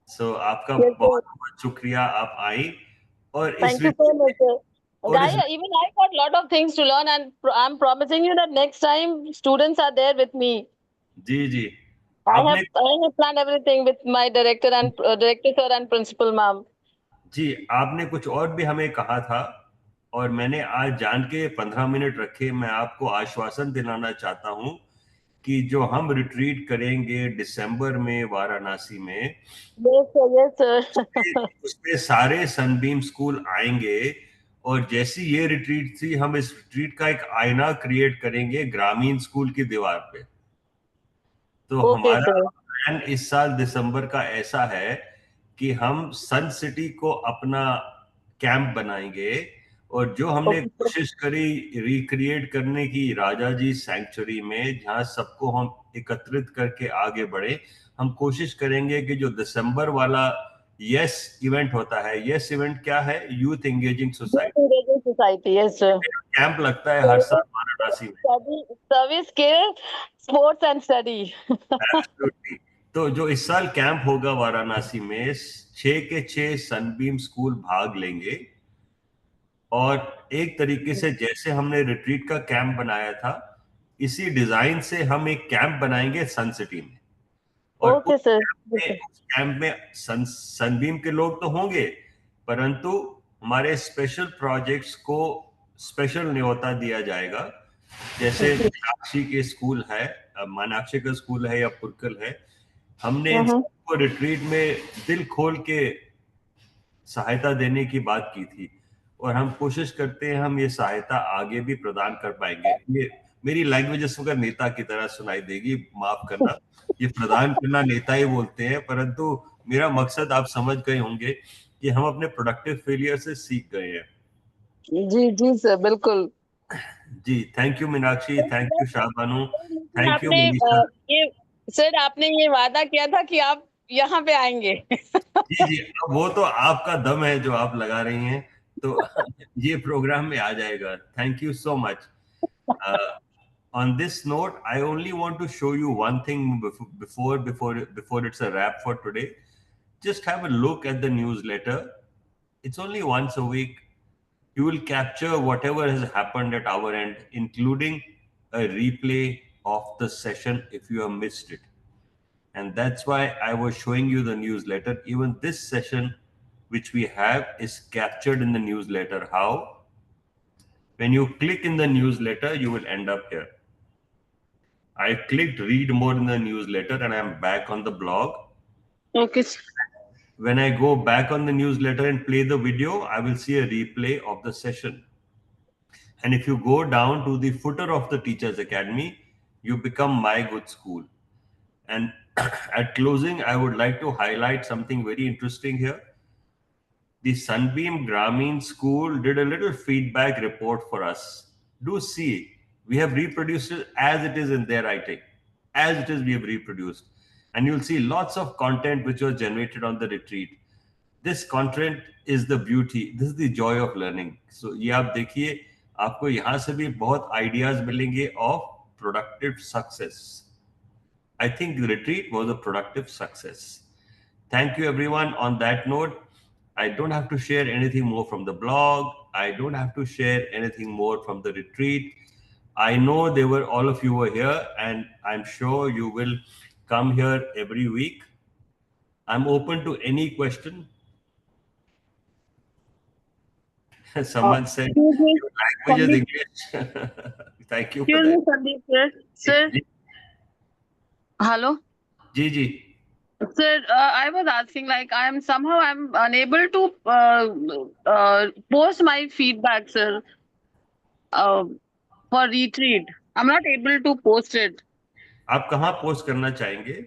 सो आपका Yes, sir. बहुत बहुत शुक्रिया, आप आई। और इस Thank you so much, sir. और इस Even I got lot of things to learn, and I'm promising you that next time students are there with me. Ji ji, I have आपने, I have planned everything with my director and director sir and principal ma'am. जी आपने कुछ और भी हमें कहा था, और मैंने आज जान के 15 मिनट रखे। मैं आपको आश्वासन दिलाना चाहता हूं कि जो हम रिट्रीट करेंगे दिसंबर में वाराणसी में, Yes, sir. Yes, sir. उसमें सारे सनबीम स्कूल आएंगे। और जैसी ये रिट्रीट थी, हम इस रिट्रीट का एक आईना क्रिएट करेंगे ग्रामीण स्कूल की दीवार पे। तो Okay, हमारा sir. प्लान इस साल दिसंबर का ऐसा है कि हम सन सिटी को अपना कैंप बनाएंगे, और जो हमने Okay, sir. कोशिश करी रिक्रिएट करने की राजा जी सैंक्चुरी में, जहां सबको हम एकत्रित करके आगे बढ़े, हम कोशिश करेंगे कि जो दिसंबर वाला यस इवेंट होता है, यस इवेंट क्या है, youth engaging Youth society Engagement Society. Yes, sir. Camp लगता है हर साल Service, वाराणसी में। study, service, care, sports, and study. Absolutely. तो जो इस साल कैंप होगा वाराणसी में, 6 के 6 सनबीम स्कूल भाग लेंगे। और एक तरीके से जैसे हमने रिट्रीट का कैंप बनाया था, इसी डिजाइन से हम एक कैंप बनाएंगे सन सिटी में। और Okay, sir. Yes, sir. उस कैंप में सनबीम के लोग तो होंगे, परंतु हमारे स्पेशल प्रोजेक्ट्स को स्पेशल न्योता दिया जाएगा। जैसे Okay. मीनाक्षी के स्कूल है, मीनाक्षी का स्कूल है या पुरकल है, हमने इन Uh-huh. सबको रिट्रीट में दिल खोल के सहायता देने की बात की थी। और हम कोशिश करते हैं हम ये सहायता आगे भी प्रदान कर पाएंगे। ये मेरी लैंग्वेज इस वक्त नेता की तरह सुनाई देगी, माफ करना। ये प्रदान करना नेता ही बोलते हैं, परंतु मेरा मकसद आप समझ गए होंगे कि हम अपने प्रोडक्टिव फेलियर से सीख गए हैं। जी जी सर, बिल्कुल। जी, thank you Meenakshi, thank you Shahbanu, लेकिन थैंक यू आपने मनीषा। ये सर आपने ये वादा किया था कि आप यहाँ पे आएंगे। जी जी, अब वो तो आपका दम है जो आप लगा रही हैं, तो ये प्रोग्राम में आ जाएगा। Thank you so much. On this note, I only want to show you one thing before it's a wrap for today. Just have a look at the newsletter. It's only once a week. You will capture whatever has happened at our end, including a replay of the session if you have missed it. And that's why I was showing you the newsletter. Even this session which we have is captured in the newsletter. How? When you click in the newsletter, you will end up here. I clicked read more in the newsletter and I'm back on the blog. Okay. When I go back on the newsletter and play the video, I will see a replay of the session. And if you go down to the footer of the Teachers Academy, you become My Good School. And at closing, I would like to highlight something very interesting here. The Sunbeam Grameen School did a little feedback report for us. Do see, we have reproduced it as it is in their writing. As it is, we have reproduced. And you'll see lots of content which was generated on the retreat. This content is the beauty. This is the joy of learning. So ये आप देखिए, आपको यहाँ से भी बहुत ideas मिलेंगे of productive success. I think the retreat was a productive success. Thank you, everyone. On that note, I don't have to share anything more from the blog. I don't have to share anything more from the retreat. I know they were all of you were here, and I'm sure you will come here every week. I'm open to any question. Someone said Excuse me, your language is Sandeep. English. Thank you for Excuse me, that. Sandeep, sir. Sir, hello. Ji, ji. Sir, I was asking, like, I'm unable to post my feedback, sir, uh, for retreat. I'm not able to post it. आप कहाँ post करना चाहेंगे?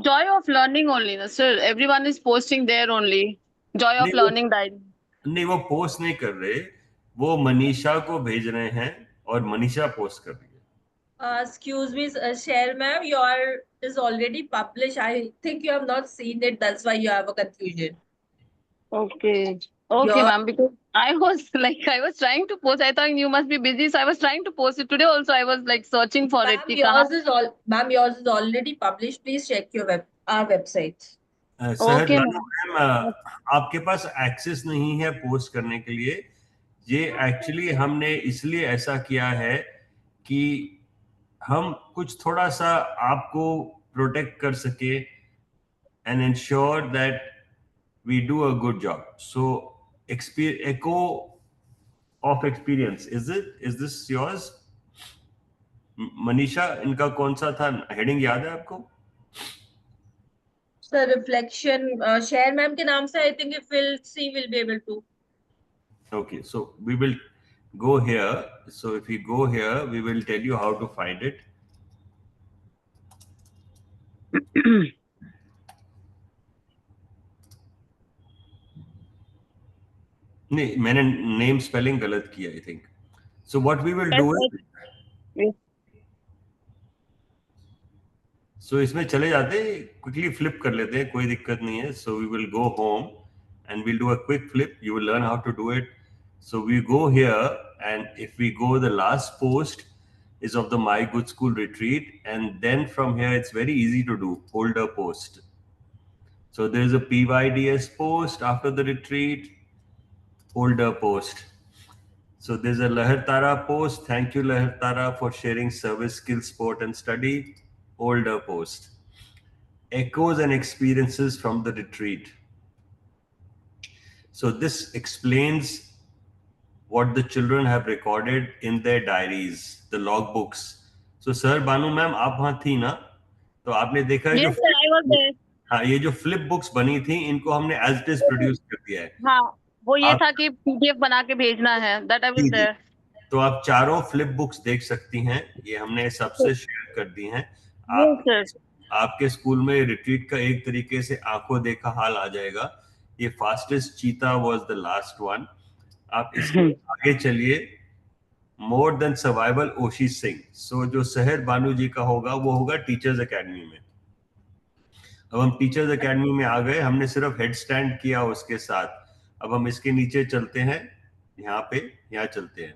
Joy of learning only, no, sir. Everyone is posting there only. Joy of नहीं वो learning diary. नहीं वो post नहीं कर रहे, वो मनीषा को भेज रहे हैं और मनीषा पोस्ट कर रही है. Excuse me, Share ma'am, your is already published. I think you have not seen it. That's why you have a confusion. Okay. Okay, Your ma'am. Because I was like, I was trying to post. I thought you must be busy, so I was trying to post it today. Also, I was like searching for it. कि कहाँ- ma'am, yours is already published. Please check our website. सहज Okay, Bano ma'am. Ma'am, आपके पास access नहीं है post करने के लिए. ये एक्चुअली हमने इसलिए ऐसा किया है कि हम कुछ थोड़ा सा आपको प्रोटेक्ट कर सके and ensure that we do a good job. So, echo of experience, is this yours? Manisha, इनका कौन सा था हेडिंग, याद है आपको? Sir, reflection, Share ma'am के नाम से, I think if we'll see, we'll be able to. Okay, so we will go here. So if we go here, we will tell you how to find it. नहीं, मैंने name spelling गलत किया, I think. So what we will do is, Yes. so इसमें चले जाते हैं, quickly flip कर लेते हैं, कोई दिक्कत नहीं है. So we will go home and we'll do a quick flip. You will learn how to do it. So we go here, and if we go, the last post is of the My Good School retreat, and then from here it's very easy to do folder post. So there is a PYDS post after the retreat, folder post. So there's a Lahartara post. Thank you, Lahartara, for sharing service, skill, sport, and study. Older post. Echoes and experiences from the retreat. So this explains what the children have recorded in their diaries, the logbooks. So Sir Banu ma'am, आप वहाँ थी ना? तो आपने देखा है Yes, जो sir, I was there. हाँ, ये जो फ्लिप बुक्स बनी थी, इनको हमने एज इट इज प्रोड्यूस कर दिया है. हाँ, वो ये आप था कि PDF बना के भेजना है. That I was ji ji, there. तो आप चारों फ्लिप बुक्स देख सकती हैं. ये हमने सबसे शेयर कर दी हैं. Yes, आप sir. आपके स्कूल में रिट्रीट का एक तरीके से आंखों देखा हाल आ जाएगा. ये फास्टेस्ट चीता वाज द लास्ट वन. आप इसके आगे चलिए. More than survival Oshi Singh. So जो सहर बानू जी का होगा वो होगा टीचर्स एकेडमी में. अब हम टीचर्स एकेडमी में आ गए, हमने सिर्फ हेड स्टैंड किया उसके साथ. अब हम इसके नीचे चलते हैं, यहाँ पे, यहाँ चलते हैं.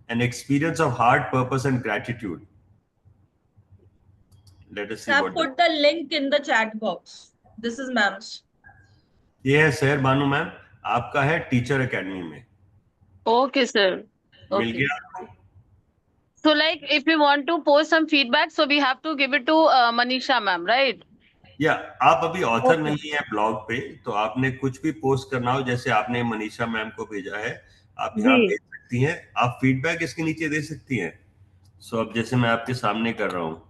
An experience of heart, purpose, and gratitude. Let us see I've what. put the link in the chat box. This is ma'am's. ये है सहर बानू मैम, आपका है टीचर एकेडमी में. Okay, sir. मिल Okay. गया आपको? So, like, if we want to post some feedback, so we have to give it to Manisha ma'am, right? या आप अभी ऑथर Okay. नहीं है ब्लॉग पे, तो आपने कुछ भी पोस्ट करना हो, जैसे आपने मनीषा मैम को भेजा है, आप यहाँ जी. भेज सकती हैं. आप फीडबैक इसके नीचे दे सकती हैं. सो अब जैसे मैं आपके सामने कर रहा हूँ,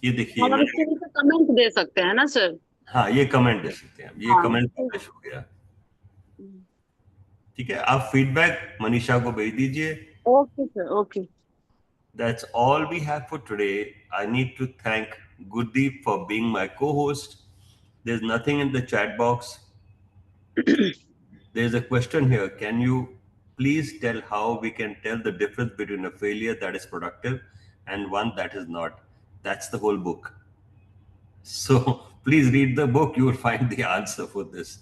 ये देखिए हम इसके नीचे कमेंट दे सकते हैं ना सर? हाँ, ये कमेंट दे सकते हैं. ये हाँ. कमेंट पब्लिश हो गया. ठीक है, आप फीडबैक मनीषा को भेज दीजिए. Okay, sir. Okay. That's all we have for today. I need to thank Gurdeep for being my co-host. There's nothing in the chat box. There's a question here. Can you please tell how we can tell the difference between a failure that is productive and one that is not? That's the whole book. So please read the book. You will find the answer for this.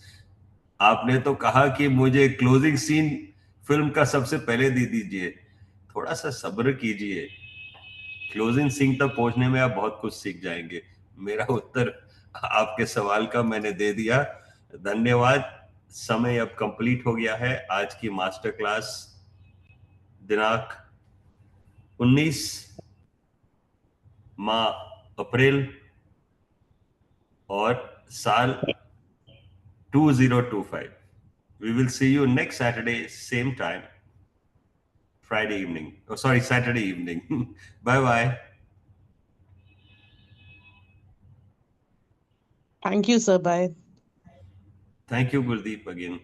आपने तो कहा कि मुझे closing scene film का सबसे पहले दे दीजिए, थोड़ा सा सब्र कीजिए, क्लोजिंग सीन तक पहुंचने में आप बहुत कुछ सीख जाएंगे। मेरा उत्तर आपके सवाल का मैंने दे दिया। धन्यवाद। समय अब कंप्लीट हो गया है। आज की मास्टर क्लास दिनांक 19 माह अप्रैल और साल 2025। We will see you next Saturday, same time, Friday evening. Oh, sorry, Saturday evening. Bye bye. Thank you, sir. Bye. Thank you, Gurdeep, again.